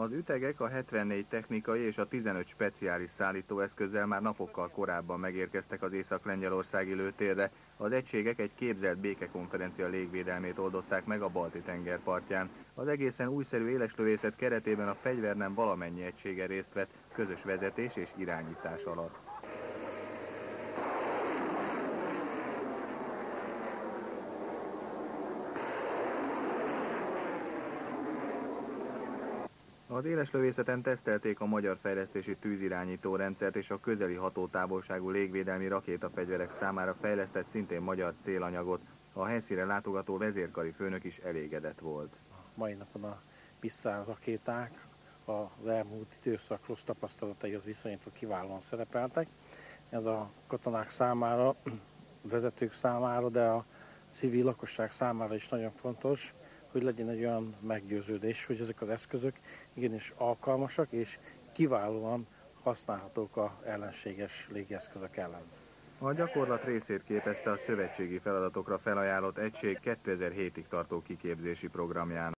Az ütegek a 74 technikai és a 15 speciális szállítóeszközzel már napokkal korábban megérkeztek az észak-lengyelországi lőtérre. Az egységek egy képzelt békekonferencia légvédelmét oldották meg a Balti-tenger partján. Az egészen újszerű éleslövészet keretében a fegyvernem valamennyi egysége részt vett, közös vezetés és irányítás alatt. Az éleslövészeten tesztelték a magyar fejlesztési tűzirányító rendszert és a közeli hatótávolságú légvédelmi rakétafegyverek számára fejlesztett szintén magyar célanyagot. A helyszínre látogató vezérkari főnök is elégedett volt. Mai napon a Pisztár rakéták az elmúlt időszak rossz tapasztalataihoz viszonyítva kiválóan szerepeltek. Ez a katonák számára, vezetők számára, de a civil lakosság számára is nagyon fontos, hogy legyen egy olyan meggyőződés, hogy ezek az eszközök igenis alkalmasak és kiválóan használhatók az ellenséges légieszközök ellen. A gyakorlat részét képezte a szövetségi feladatokra felajánlott egység 2007-ig tartó kiképzési programjának.